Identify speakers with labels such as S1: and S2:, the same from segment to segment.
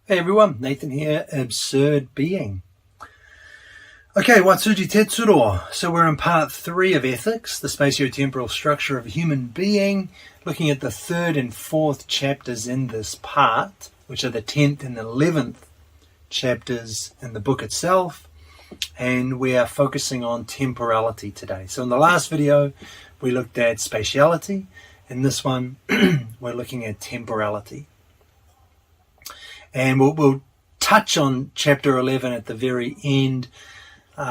S1: Hey everyone, Nathan here, Absurd Being. Okay, Watsuji Tetsuro. So we're in part 3 of Ethics, the spatio-temporal structure of a human being, looking at the 3rd and 4th chapters in this part, which are the 10th and 11th chapters in the book itself, and we are focusing on temporality today. So in the last video, we looked at spatiality. In this one, we're looking at temporality. And we'll touch on chapter 11 at the very end,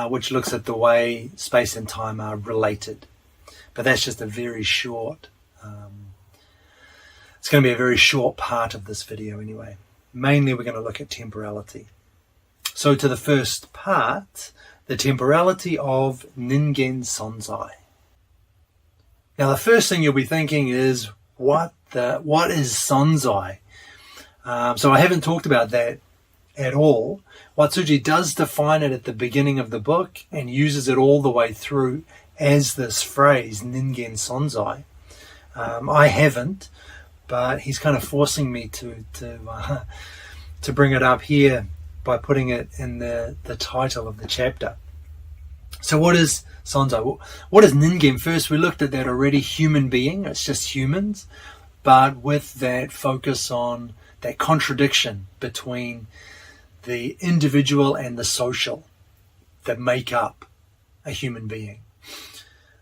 S1: which looks at the way space and time are related. But that's just a very short, it's going to be a very short part of this video anyway. Mainly we're going to look at temporality. So to the first part, the temporality of NINGEN Sonzai. Now the first thing you'll be thinking is, what is Sonzai? So I haven't talked about that at all. Watsuji does define it at the beginning of the book and uses it all the way through as this phrase, Ningen Sonzai. I haven't, but he's kind of forcing me to bring it up here by putting it in the title of the chapter. So what is Sonzai? What is Ningen? First, we looked at that already, human being. It's just humans, but with that focus on that contradiction between the individual and the social that make up a human being.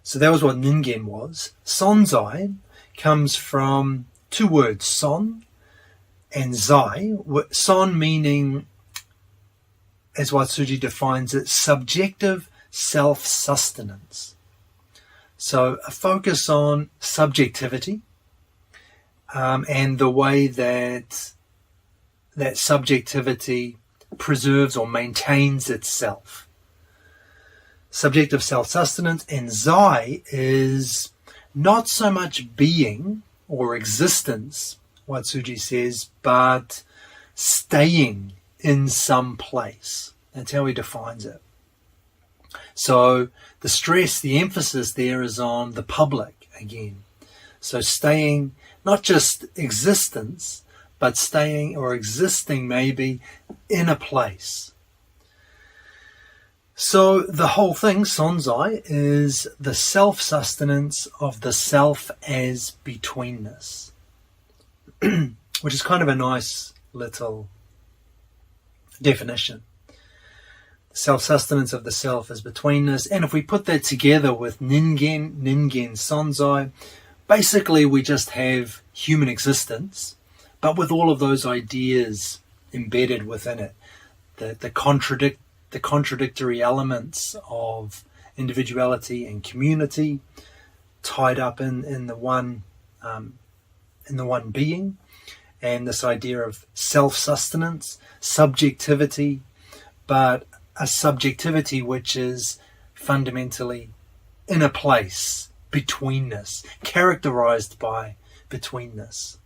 S1: So that was what Ningen was. Sonzai comes from two words, son and zai. Son meaning, as Watsuji defines it, subjective self-sustenance. So a focus on subjectivity, and the way that subjectivity preserves or maintains itself. Subjective self-sustenance. And Zai is not so much being or existence, Watsuji says, but staying in some place. That's how he defines it. So the stress, the emphasis there is on the public again. So staying, not just existence, but staying or existing maybe in a place. So the whole thing, Sonzai, is the self-sustenance of the self as betweenness, which is kind of a nice little definition. Self-sustenance of the self as betweenness. And if we put that together with Ningen Sonzai, basically we just have human existence, but with all of those ideas embedded within it. The contradictory elements of individuality and community tied up in the one being, and this idea of self-sustenance, subjectivity, but a subjectivity which is fundamentally in a place, betweenness, characterized by betweenness.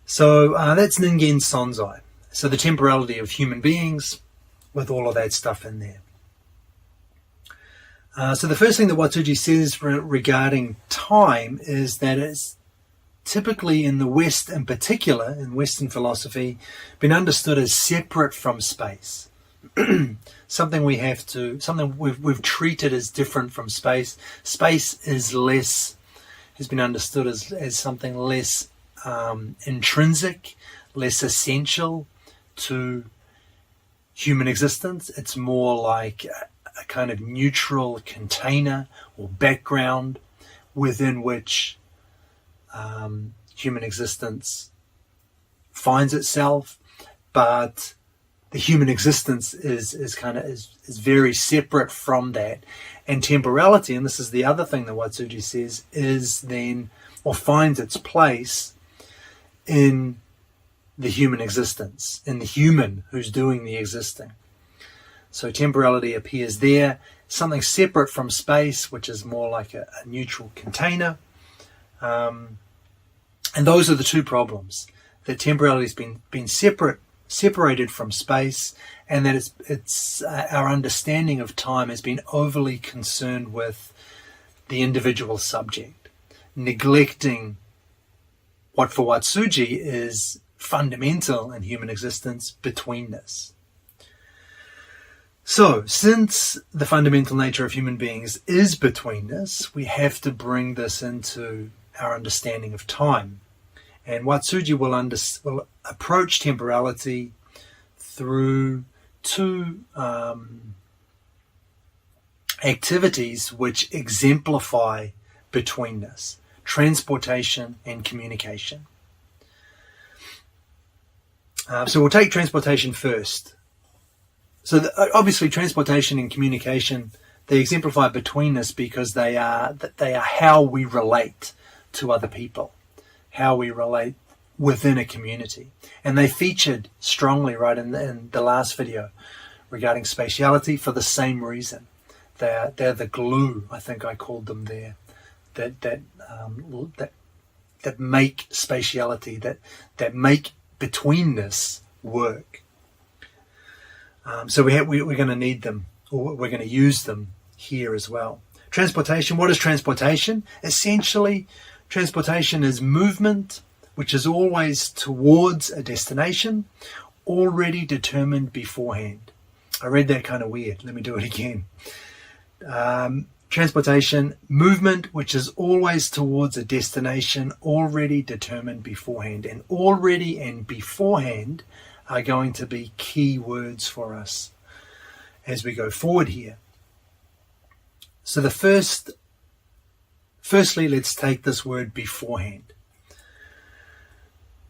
S1: So that's Ningen Sonzai. So the temporality of human beings with all of that stuff in there. So the first thing that Watsuji says regarding time is that it's typically in the West in particular, in Western philosophy, been understood as separate from space. Something we've treated as different from space. Space has been understood as something less intrinsic, less essential to human existence. It's more like a kind of neutral container or background within which human existence finds itself, but the human existence is very separate from that. And temporality, and this is the other thing that Watsuji says, is then, or finds its place in the human existence, in the human who's doing the existing. So temporality appears there, something separate from space, which is more like a neutral container. And those are the two problems, that temporality has been separated from space, and that it's our understanding of time has been overly concerned with the individual subject, neglecting what for Watsuji is fundamental in human existence, betweenness. So, since the fundamental nature of human beings is betweenness, we have to bring this into our understanding of time. And Watsuji will approach temporality through two activities which exemplify betweenness: transportation and communication. So we'll take transportation first. So obviously transportation and communication, they exemplify betweenness because they are how we relate to other people, how we relate within a community. And they featured strongly right in the last video regarding spatiality for the same reason. They're the glue, I think I called them there, that make spatiality, that make betweenness work. So we're going to need them, or we're going to use them here as well. Transportation. What is transportation? Essentially, transportation is movement which is always towards a destination already determined beforehand. I read that kind of weird. Let me do it again. Transportation, movement which is always towards a destination already determined beforehand. And already and beforehand are going to be key words for us as we go forward here. So firstly, let's take this word beforehand.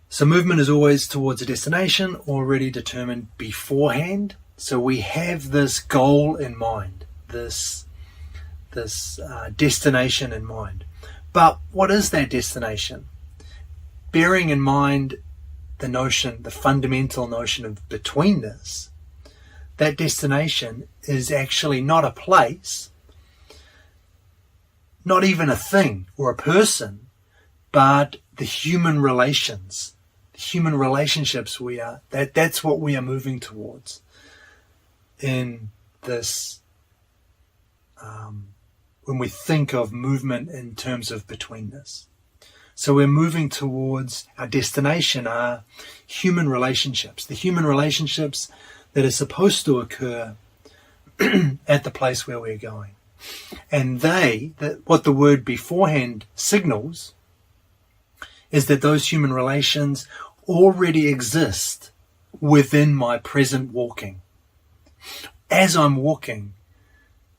S1: So movement is always towards a destination already determined beforehand. So we have this goal in mind, this destination in mind. But what is that destination? Bearing in mind the fundamental notion of betweenness, that destination is actually not a place, not even a thing or a person, but the human relationships that's what we are moving towards in this, when we think of movement in terms of betweenness. So we're moving towards our destination, our human relationships, the human relationships that are supposed to occur at the place where we're going. And what the word beforehand signals is that those human relations already exist within my present walking. As I'm walking,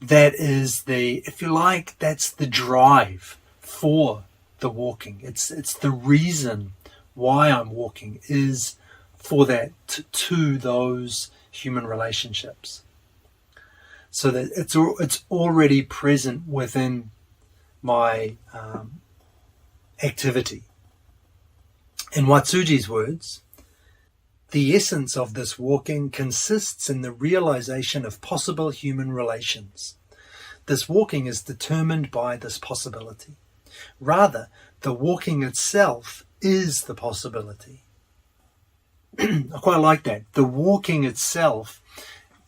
S1: that is if you like, that's the drive for the walking. It's the reason why I'm walking is for that to those human relationships. So that it's already present within my activity. In Watsuji's words, the essence of this walking consists in the realization of possible human relations. This walking is determined by this possibility. Rather, the walking itself is the possibility. I quite like that. The walking itself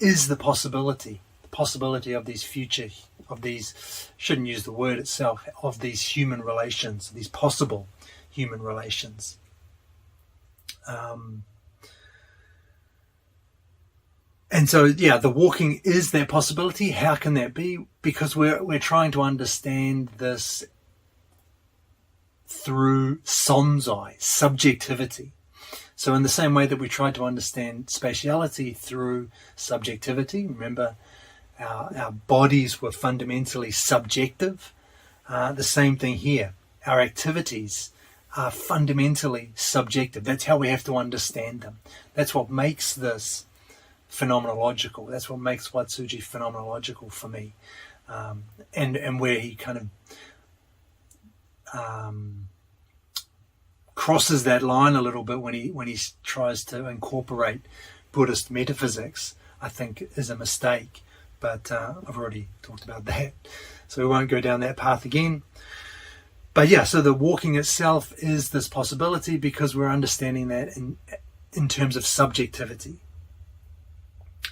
S1: is the possibility of shouldn't use the word itself, of these human relations, these possible human relations. And so, the walking is that possibility. How can that be? Because we're trying to understand this through Sonzai, subjectivity. So in the same way that we tried to understand spatiality through subjectivity, remember our bodies were fundamentally subjective. The same thing here. Our activities are fundamentally subjective. That's how we have to understand them. That's what makes this phenomenological. That's what makes Watsuji phenomenological for me. And where he kind of crosses that line a little bit when he tries to incorporate Buddhist metaphysics, I think is a mistake. But I've already talked about that, so we won't go down that path again. But so the walking itself is this possibility because we're understanding that in terms of subjectivity.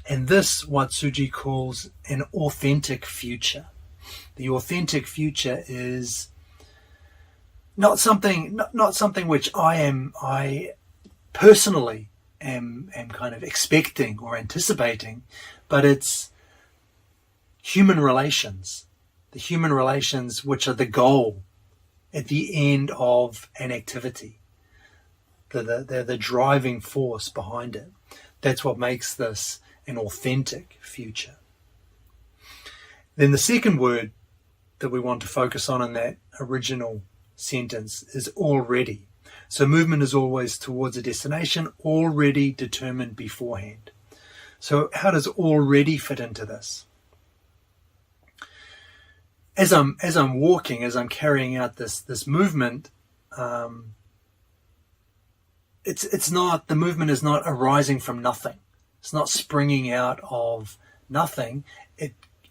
S1: And this, Watsuji calls an authentic future. The authentic future is not something which I personally am kind of expecting or anticipating, but it's human relations, the human relations which are the goal at the end of an activity. They're the driving force behind it. That's what makes this an authentic future. Then the second word that we want to focus on in that original sentence is already. So movement is always towards a destination already determined beforehand. So how does already fit into this? As I'm walking, as I'm carrying out this movement, it's not, the movement is not arising from nothing. It's not springing out of nothing.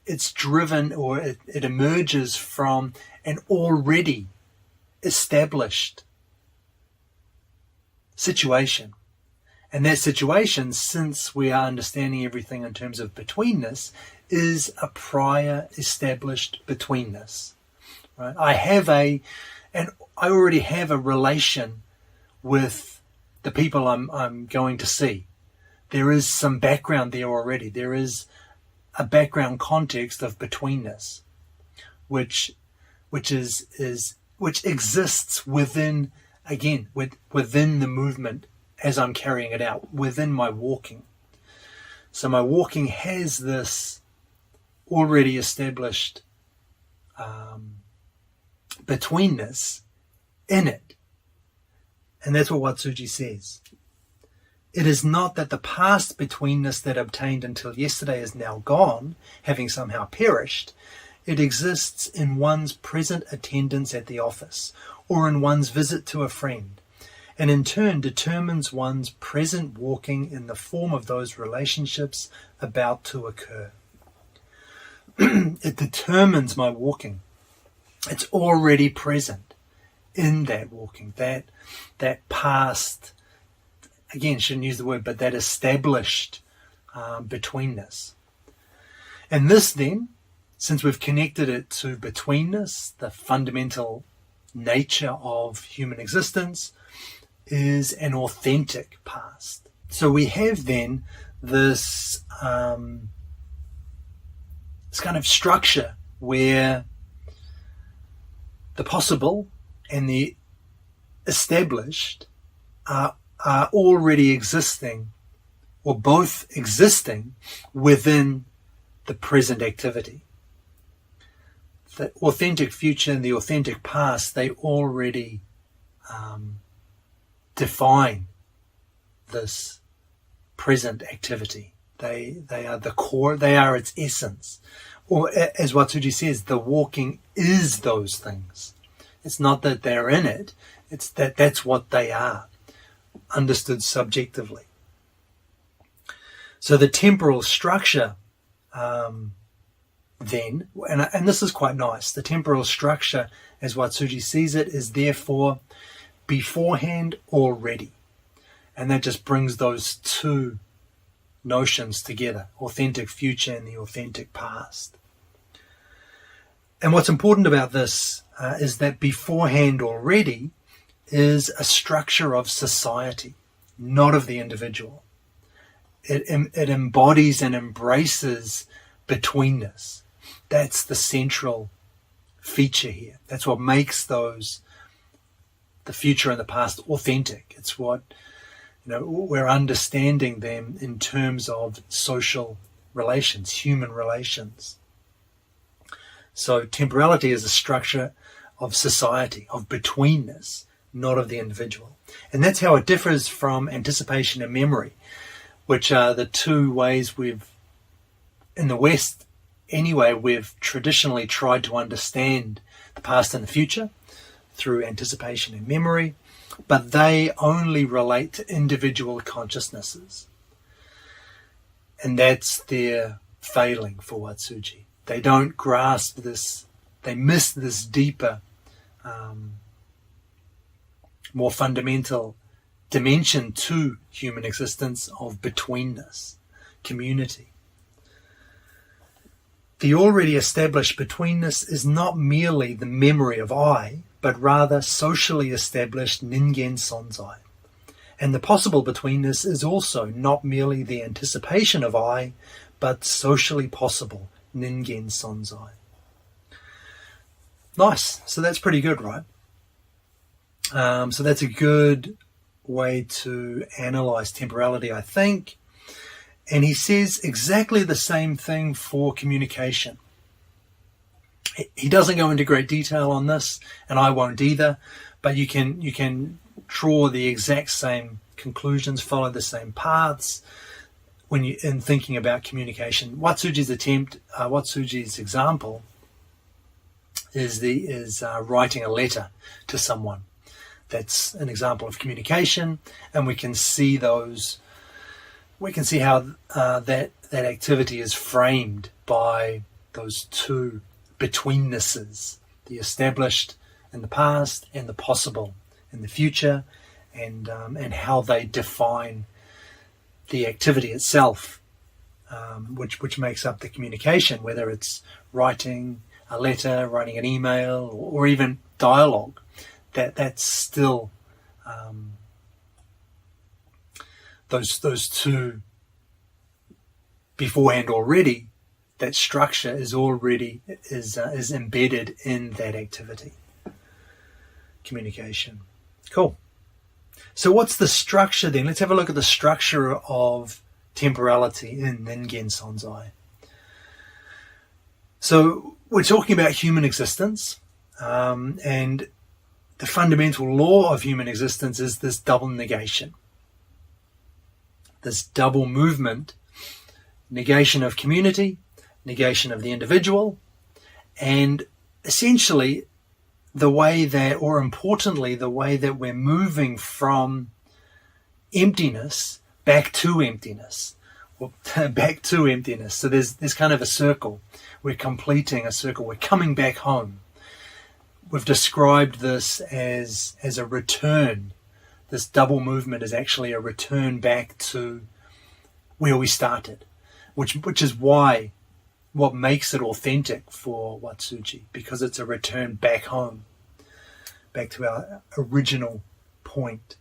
S1: It's driven, or it emerges from an already established situation. And that situation, since we are understanding everything in terms of betweenness, is a prior established betweenness. Right? I already have a relation with the people I'm going to see. There is some background there already. There is a background context of betweenness, which exists within the movement as I'm carrying it out, within my walking. So my walking has this already established betweenness in it. And that's what Watsuji says. It is not that the past betweenness that obtained until yesterday is now gone, having somehow perished. It exists in one's present attendance at the office, or in one's visit to a friend, and in turn determines one's present walking in the form of those relationships about to occur. It determines my walking. It's already present in that walking, that past, again, shouldn't use the word, but that established betweenness. And this then, since we've connected it to betweenness, the fundamental nature of human existence, is an authentic past. So we have then this kind of structure where the possible and the established are already existing, or both existing, within the present activity. The authentic future and the authentic past, they already define this present activity. They are the core, they are its essence. Or as Watsuji says, the walking is those things. It's not that they're in it, it's that that's what they are, understood subjectively. So the temporal structure then, and this is quite nice, the temporal structure as Watsuji sees it is therefore beforehand already. And that just brings those two notions together, authentic future and the authentic past. And what's important about this is that beforehand already is a structure of society, not of the individual. It embodies and embraces betweenness. That's the central feature here. That's what makes those, the future and the past, authentic. It's what, we're understanding them in terms of social relations, human relations. So temporality is a structure of society, of betweenness, not of the individual. And that's how it differs from anticipation and memory, which are the two ways in the West anyway, we've traditionally tried to understand the past and the future through anticipation and memory, but they only relate to individual consciousnesses. And that's their failing for Watsuji. They don't grasp this, they miss this deeper, more fundamental dimension to human existence of betweenness, community. The already established betweenness is not merely the memory of I, but rather socially established NINGEN Sonzai. And the possible betweenness is also not merely the anticipation of I, but socially possible, NINGEN Sonzai. Nice. So that's pretty good, right? So that's a good way to analyze temporality, I think. And he says exactly the same thing for communication. He doesn't go into great detail on this, and I won't either, but you can draw the exact same conclusions, follow the same paths when you in thinking about communication. Watsuji's example is writing a letter to someone. That's an example of communication, and we can see those. We can see how that activity is framed by those two betweennesses: the established in the past and the possible in the future, and how they define the activity itself, which makes up the communication, whether it's writing a letter, writing an email, or even dialogue. That's still those two beforehand already. That structure is already is embedded in that activity. Communication. Cool. So what's the structure then? Let's have a look at the structure of temporality in NINGEN Sonzai. So we're talking about human existence, and the fundamental law of human existence is this double negation, this double movement, negation of community, negation of the individual, and essentially the way that, or importantly, the way that we're moving from emptiness back to emptiness, or back to emptiness. So there's kind of a circle. We're completing a circle. We're coming back home. We've described this as a return. This double movement is actually a return back to where we started, which is why what makes it authentic for Watsuji, because it's a return back home, back to our original point.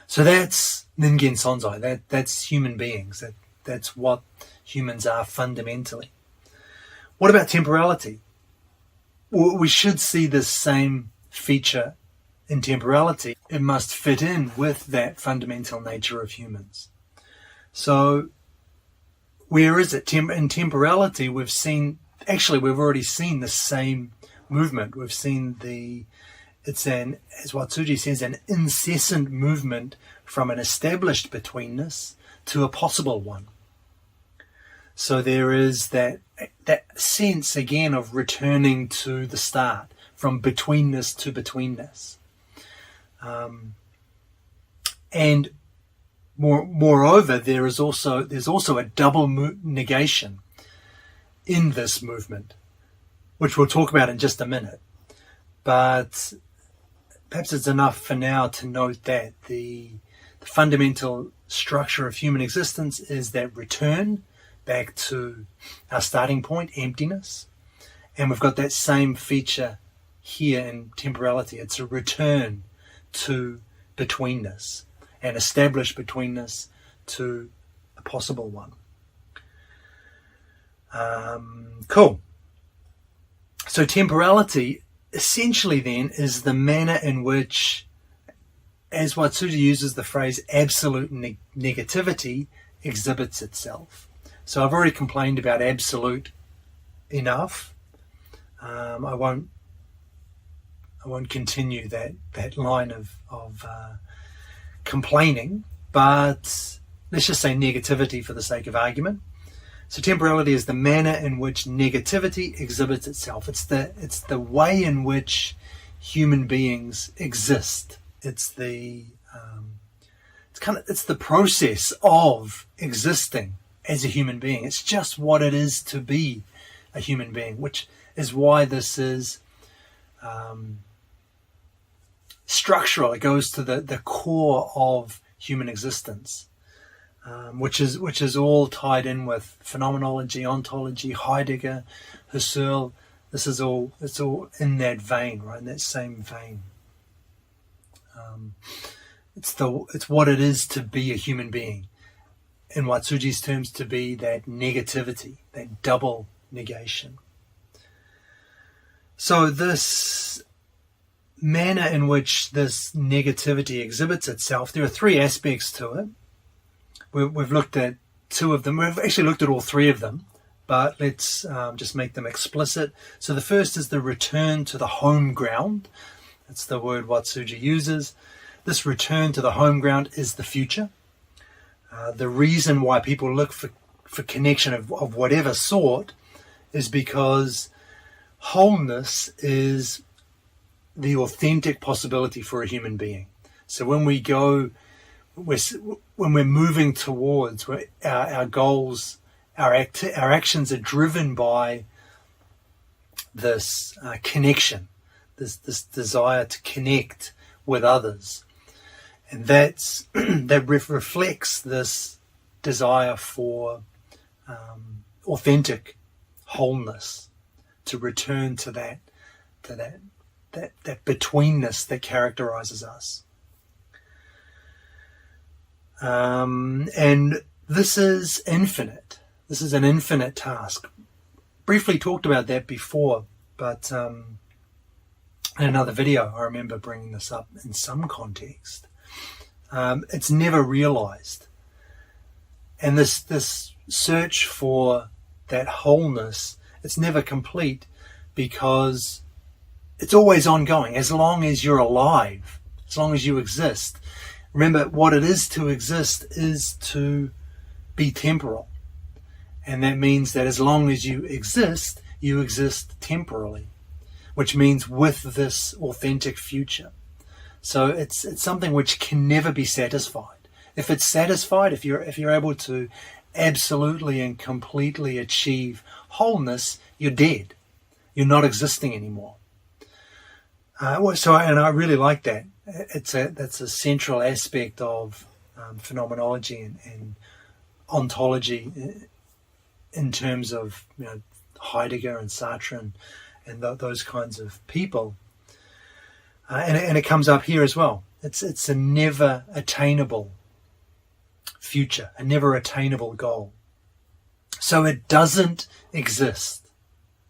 S1: So that's NINGEN Sonzai. That's human beings. That's what humans are fundamentally. What about temporality? Well, we should see this same feature in temporality. It must fit in with that fundamental nature of humans. So where is it? In temporality, we've already seen the same movement. We've seen as Watsuji says, an incessant movement from an established betweenness to a possible one. So there is that sense again of returning to the start, from betweenness to betweenness. And moreover, there's also a double negation in this movement, which we'll talk about in just a minute. But perhaps it's enough for now to note that the fundamental structure of human existence is that return back to our starting point, emptiness. And we've got that same feature here in temporality. It's a return to betweenness, an established betweenness to a possible one. Cool. So temporality essentially then is the manner in which, as Watsuji uses the phrase, absolute negativity exhibits itself. So I've already complained about absolute enough. I won't continue that line of complaining, but let's just say negativity for the sake of argument. So temporality is the manner in which negativity exhibits itself. It's the way in which human beings exist. It's the process of existing as a human being. It's just what it is to be a human being, which is why this is structural. It goes to the core of human existence, which is all tied in with phenomenology, ontology, Heidegger, Husserl. It's all in that vein, right? In that same vein. It's what it is to be a human being. In Watsuji's terms, to be that negativity, that double negation. So this manner in which this negativity exhibits itself, there are three aspects to it. We've looked at two of them. We've actually looked at all three of them, but let's just make them explicit. So the first is the return to the home ground. That's the word Watsuji uses. This return to the home ground is the future. The reason why people look for connection of whatever sort is because wholeness is the authentic possibility for a human being. So when we're moving towards our goals, our actions are driven by this connection, this desire to connect with others. And that reflects this desire for authentic wholeness, to return to that betweenness that characterizes us. And this is infinite. This is an infinite task. Briefly talked about that before, but in another video I remember bringing this up in some context. It's never realized. And this search for that wholeness, it's never complete, because it's always ongoing. As long as you're alive, as long as you exist. Remember, what it is to exist is to be temporal. And that means that as long as you exist temporally, which means with this authentic future. So it's something which can never be satisfied. If it's satisfied, if you're able to absolutely and completely achieve wholeness, you're dead. You're not existing anymore. And I really like that. That's a central aspect of phenomenology and ontology in terms of Heidegger and Sartre and those kinds of people. And it comes up here as well. It's a never attainable future, a never attainable goal. So it doesn't exist,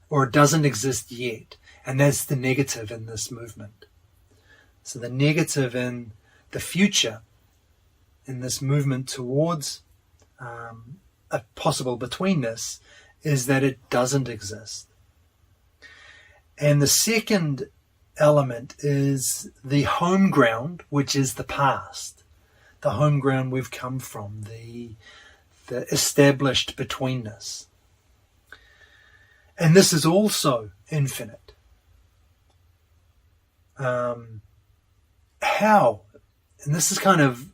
S1: or it doesn't exist yet. And that's the negative in this movement. So the negative in the future, in this movement towards a possible betweenness, is that it doesn't exist. And the second element is the home ground, which is the past. The home ground we've come from, the established betweenness. And this is also infinite. How? And this is kind of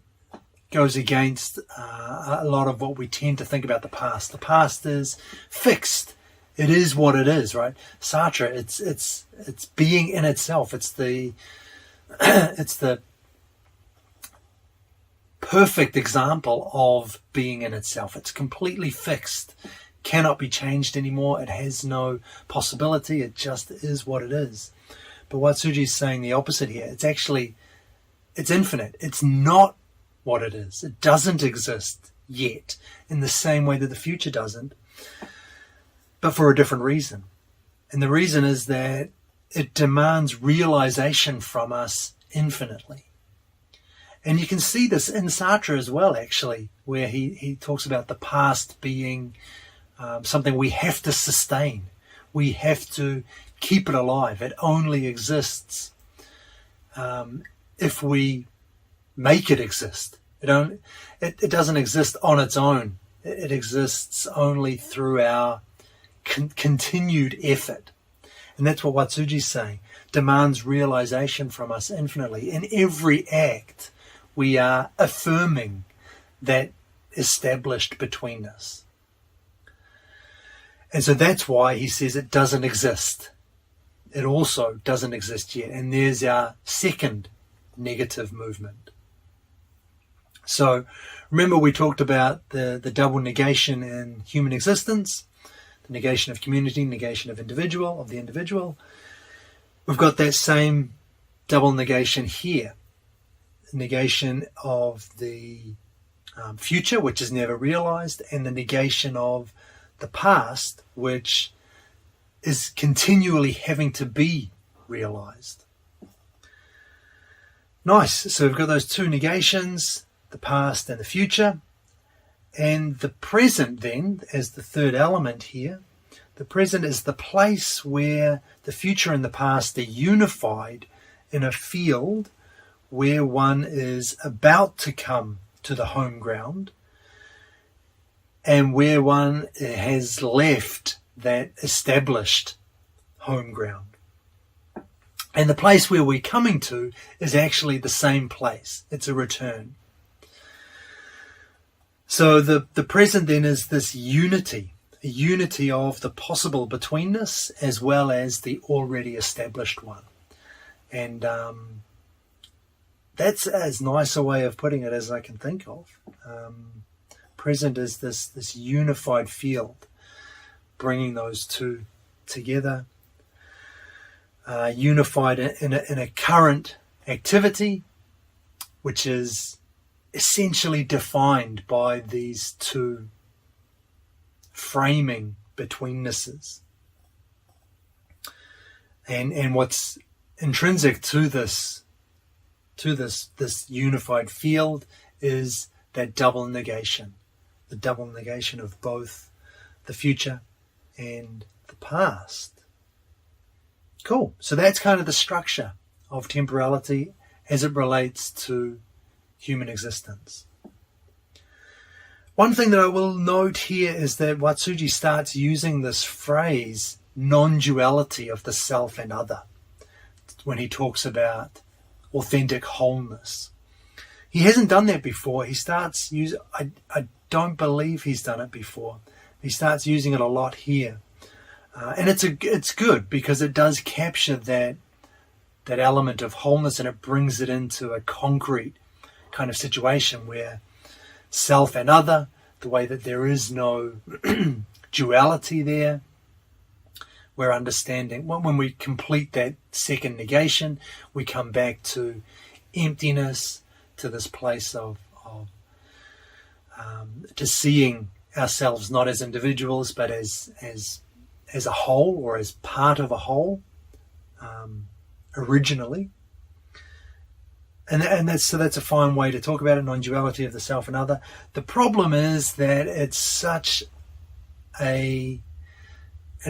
S1: goes against a lot of what we tend to think about the past. The past is fixed. It is what it is, right? Sartre, it's being in itself. It's the perfect example of being in itself. It's completely fixed, cannot be changed anymore. It has no possibility. It just is what it is. But Watsuji is saying the opposite here. It's infinite. It's not what it is. It doesn't exist yet in the same way that the future doesn't, but for a different reason. And the reason is that it demands realization from us infinitely. And you can see this in Sartre as well, actually, where he talks about the past being something we have to sustain. We have to keep it alive. It only exists if we make it exist. It doesn't exist on its own. It exists only through our continued effort. And that's what Watsuji's saying. Demands realization from us infinitely. In every act, we are affirming that established betweenness. And so that's why he says it doesn't exist. It also doesn't exist yet. And there's our second negative movement. So remember we talked about the double negation in human existence, the negation of community, negation of the individual. We've got that same double negation here. negation of the future, which is never realized, and the negation of the past, which is continually having to be realized. Nice. So we've got those two negations, the past and the future. And the present then, as the third element here, the present is the place where the future and the past are unified in a field where one is about to come to the home ground and where one has left that established home ground. And the place where we're coming to is actually the same place. It's a return. So the present then is this unity, a unity of the possible betweenness as well as the already established one. And that's as nice a way of putting it as I can think of. Present is this unified field, bringing those two together, unified in a current activity, which is essentially defined by these two framing betweennesses. And what's intrinsic to this unified field is that double negation, the double negation of both the future and the past. Cool. So that's kind of the structure of temporality as it relates to human existence. One thing that I will note here is that Watsuji starts using this phrase, non-duality of the self and other, when he talks about authentic wholeness. He hasn't done that before. He starts using, I don't believe he's done it before. He starts using it a lot here. And it's good because it does capture that element of wholeness, and it brings it into a concrete kind of situation where self and other, the way that there is no duality there, we're understanding when we complete that second negation, we come back to emptiness, to this place of to seeing ourselves not as individuals but as a whole, or as part of a whole, originally. And that's a fine way to talk about it, non-duality of the self and other. The problem is that it's such an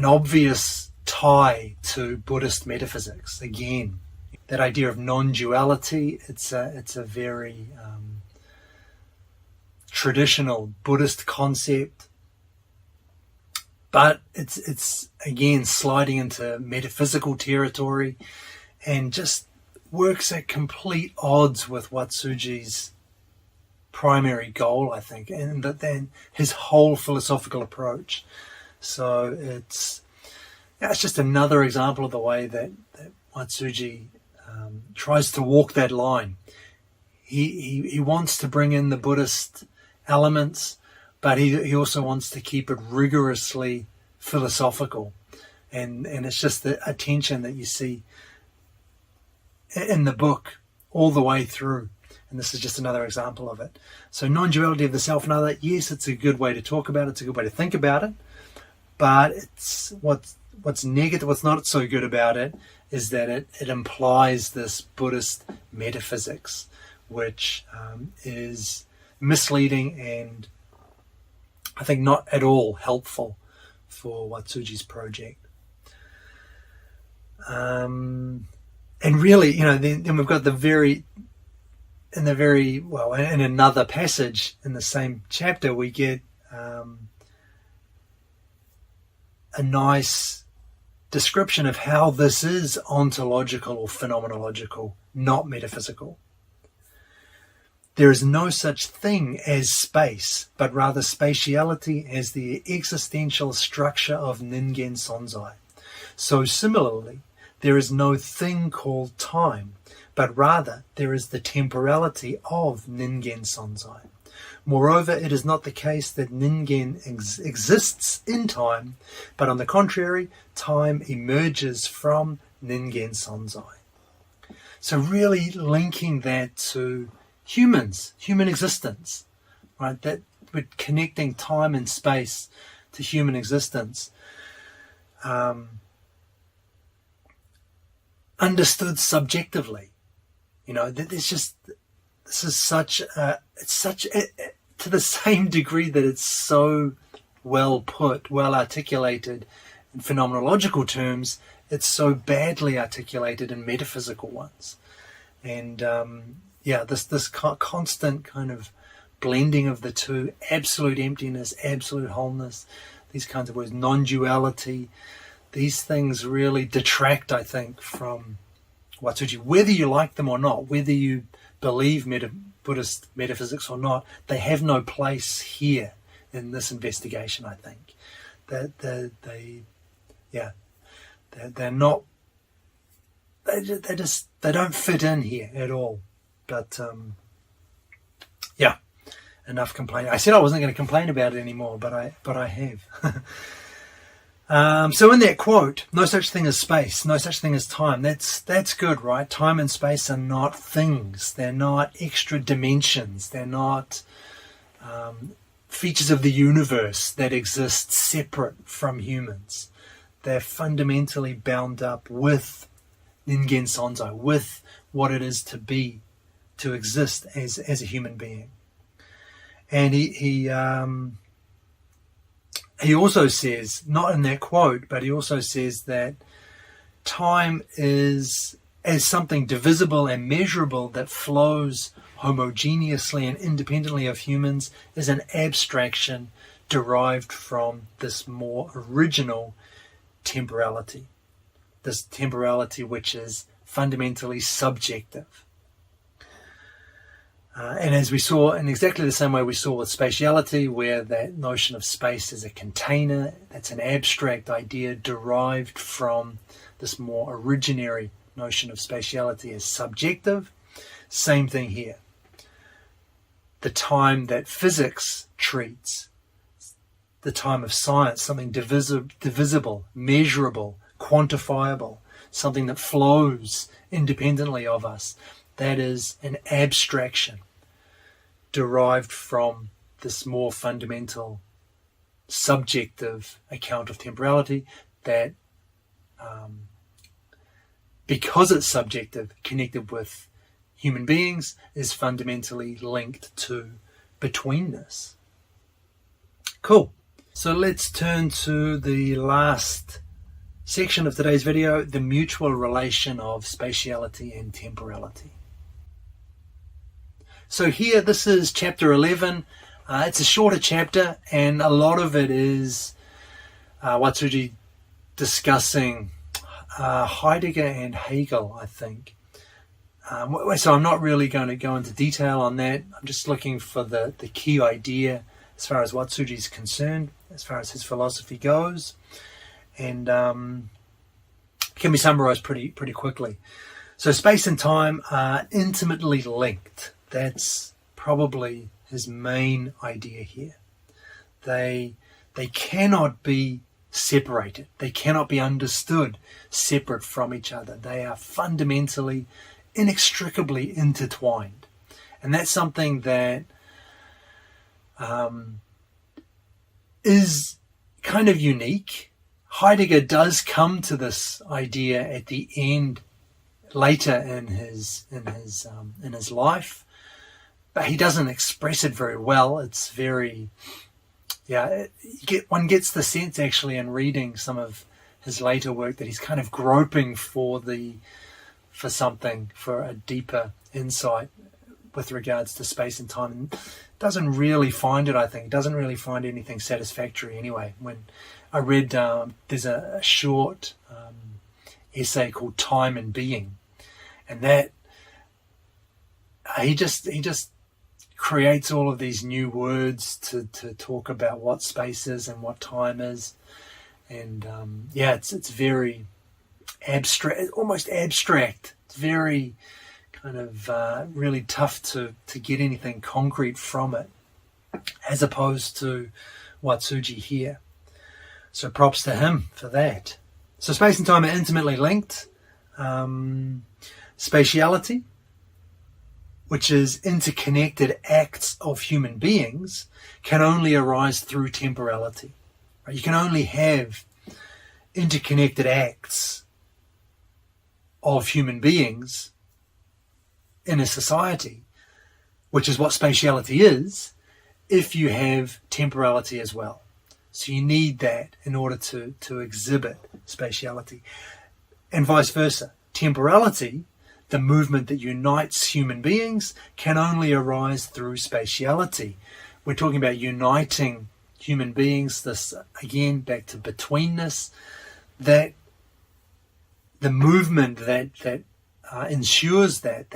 S1: obvious tie to Buddhist metaphysics. Again, that idea of non-duality, it's a very traditional Buddhist concept, but it's again sliding into metaphysical territory and just works at complete odds with Watsuji's primary goal, I think, and then his whole philosophical approach. So it's just another example of the way that Watsuji tries to walk that line. He wants to bring in the Buddhist elements, but he also wants to keep it rigorously philosophical, and it's just a tension that you see in the book all the way through, and this is just another example of it. So non-duality of the self and other, yes, it's a good way to talk about it, it's a good way to think about it, but it's what's negative, what's not so good about it is that it implies this Buddhist metaphysics, which is misleading and I think not at all helpful for Watsuji's project. And really, then we've got in another passage in the same chapter, we get a nice description of how this is ontological or phenomenological, not metaphysical. There is no such thing as space, but rather spatiality as the existential structure of Ningen Sonzai. So similarly, there is no thing called time, but rather there is the temporality of Ningen Sonzai. Moreover, it is not the case that Ningen exists in time, but on the contrary, time emerges from Ningen Sonzai. So really linking that to humans, human existence, right? That we're connecting time and space to human existence. Understood subjectively, this is such to the same degree that it's so well put, well articulated in phenomenological terms, it's so badly articulated in metaphysical ones. And this constant kind of blending of the two, absolute emptiness, absolute wholeness, these kinds of words, non-duality, these things really detract, I think, from Watsuji. Whether you like them or not, whether you believe Buddhist metaphysics or not, they have no place here in this investigation, I think. They're not, they don't fit in here at all. But enough complaining. I said I wasn't going to complain about it anymore, but I have. So in that quote, no such thing as space, no such thing as time. That's good, right? Time and space are not things. They're not extra dimensions. They're not features of the universe that exist separate from humans. They're fundamentally bound up with Ningen Sonzai, with what it is to exist as a human being. And he also says, not in that quote, but he also says that time is as something divisible and measurable that flows homogeneously and independently of humans, is an abstraction derived from this more original temporality. This temporality which is fundamentally subjective. And as we saw, in exactly the same way we saw with spatiality, where that notion of space is a container, that's an abstract idea derived from this more originary notion of spatiality as subjective. Same thing here. The time that physics treats, the time of science, something divisible, measurable, quantifiable, something that flows independently of us, that is an abstraction derived from this more fundamental subjective account of temporality that, because it's subjective, connected with human beings, is fundamentally linked to betweenness. Cool. So let's turn to the last section of today's video, the mutual relation of spatiality and temporality. So here, this is chapter 11. It's a shorter chapter, and a lot of it is Watsuji discussing Heidegger and Hegel, I think. So I'm not really going to go into detail on that. I'm just looking for the key idea as far as Watsuji is concerned, as far as his philosophy goes, and can be summarized pretty quickly. So space and time are intimately linked. That's probably his main idea here. They cannot be separated. They cannot be understood separate from each other. They are fundamentally, inextricably intertwined. And that's something that is kind of unique. Heidegger does come to this idea at the end, later in his life, but he doesn't express it very well. It's very, one gets the sense actually in reading some of his later work that he's kind of groping for a deeper insight with regards to space and time, and doesn't really find it, I think. Doesn't really find anything satisfactory anyway. When I read, there's a short essay called Time and Being, and that he just creates all of these new words to talk about what space is and what time is, and it's very abstract, almost abstract. It's very kind of really tough to get anything concrete from it, as opposed to Watsuji here. So props to him for that. So space and time are intimately linked. Spatiality, which is interconnected acts of human beings, can only arise through temporality. Right? You can only have interconnected acts of human beings in a society, which is what spatiality is, if you have temporality as well. So you need that in order to exhibit spatiality. And vice versa. Temporality, the movement that unites human beings, can only arise through spatiality. We're talking about uniting human beings, this, again, back to betweenness, that the movement that ensures that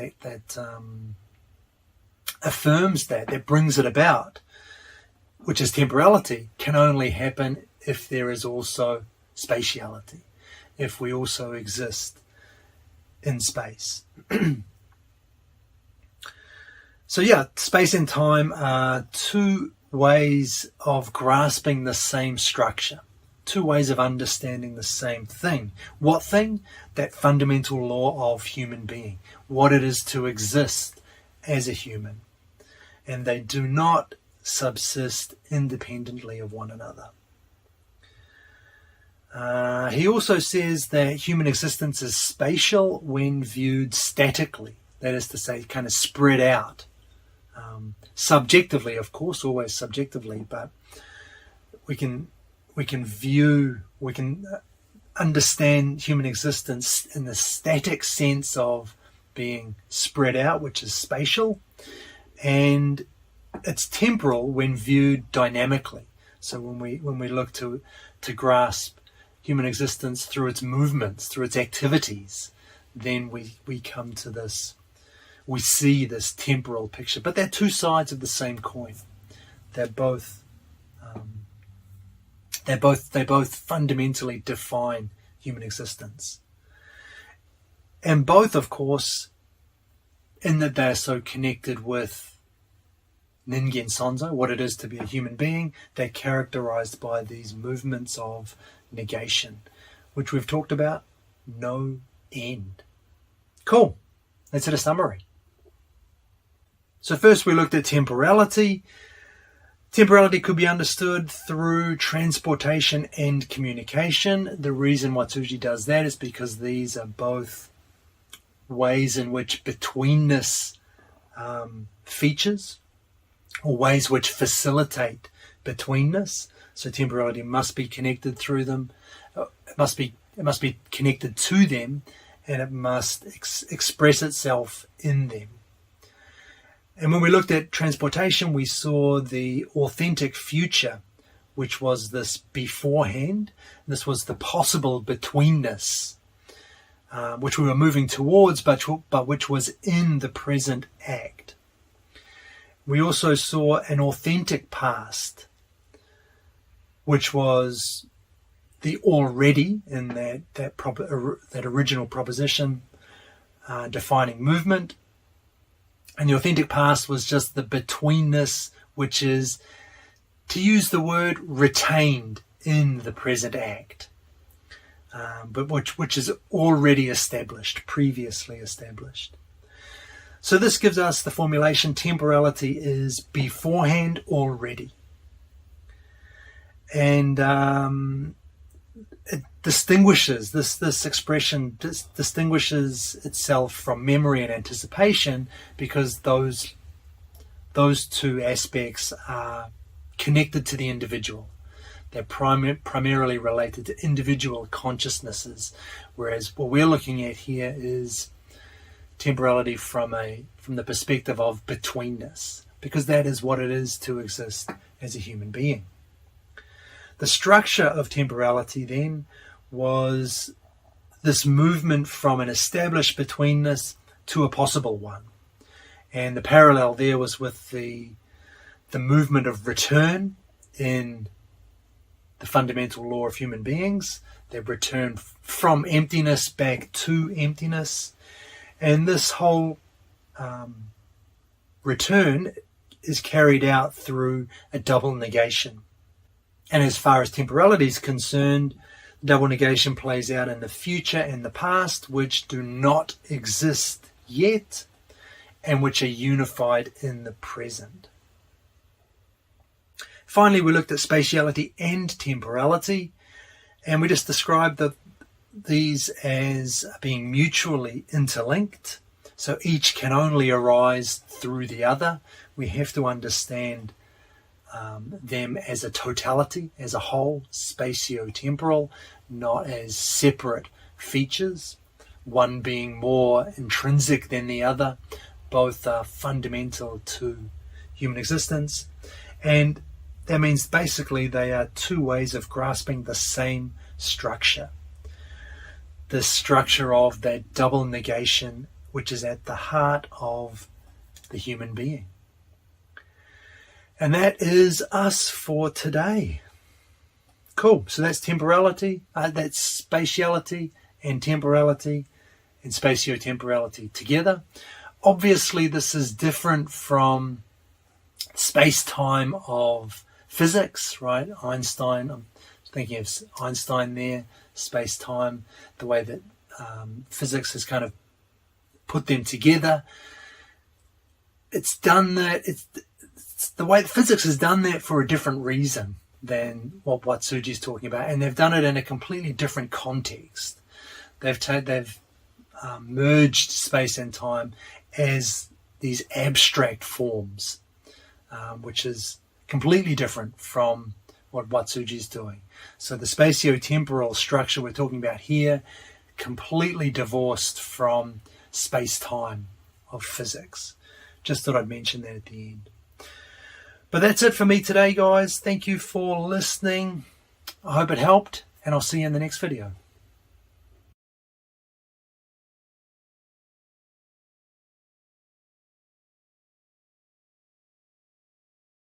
S1: affirms that brings it about, which is temporality, can only happen if there is also spatiality, if we also exist in space. So yeah, space and time are two ways of grasping the same structure, two ways of understanding the same thing. What thing? That fundamental law of human being, what it is to exist as a human. And they do not subsist independently of one another. He also says that human existence is spatial when viewed statically, that is to say, kind of spread out. Subjectively, of course, always subjectively, but we can understand human existence in the static sense of being spread out, which is spatial, and it's temporal when viewed dynamically. So when we look to grasp human existence through its movements, through its activities, then we come to this, we see this temporal picture. But they're two sides of the same coin. They both fundamentally define human existence. And both, of course, in that they're so connected with NINGEN Sonzai, what it is to be a human being, they're characterized by these movements of negation, which we've talked about, no end. Cool. Let's hit a summary. So first we looked at temporality. Temporality could be understood through transportation and communication. The reason Watsuji does that is because these are both ways in which betweenness features, or ways which facilitate betweenness. So temporality must be connected through them. It must be connected to them, and it must express itself in them. And when we looked at transportation, we saw the authentic future, which was this beforehand. This was the possible betweenness, which we were moving towards, but which was in the present act. We also saw an authentic past, which was the already in that original proposition defining movement. And the authentic past was just the betweenness, which is, to use the word, retained in the present act, but which is already established, previously established. So this gives us the formulation: temporality is beforehand, already. And it distinguishes, this expression distinguishes itself from memory and anticipation, because those two aspects are connected to the individual. They're primarily related to individual consciousnesses, whereas what we're looking at here is temporality from the perspective of betweenness, because that is what it is to exist as a human being. The structure of temporality then was this movement from an established betweenness to a possible one. And the parallel there was with the movement of return in the fundamental law of human beings. They return from emptiness back to emptiness. And this whole return is carried out through a double negation. And as far as temporality is concerned, Double negation plays out in the future and the past, which do not exist yet and which are unified in the present. Finally, we looked at spatiality and temporality, and we just described these as being mutually interlinked. So each can only arise through the other. We have to understand them as a totality, as a whole, spatio-temporal, not as separate features, one being more intrinsic than the other. Both are fundamental to human existence, and that means basically they are two ways of grasping the same structure. The structure of that double negation, which is at the heart of the human being. And that is us for today. Cool. So that's temporality, that's spatiality and temporality and spatio-temporality together. Obviously, this is different from space-time of physics, right? Einstein, I'm thinking of Einstein there, space-time, the way that physics has kind of put them together. It's done that, it's the way that physics has done that for a different reason than what Watsuji is talking about, and they've done it in a completely different context. They've merged space and time as these abstract forms, which is completely different from what Watsuji is doing. So the spatio-temporal structure we're talking about here, completely divorced from space-time of physics. Just thought I'd mention that at the end. But that's it for me today, guys. Thank you for listening. I hope it helped, and I'll see you in the next video.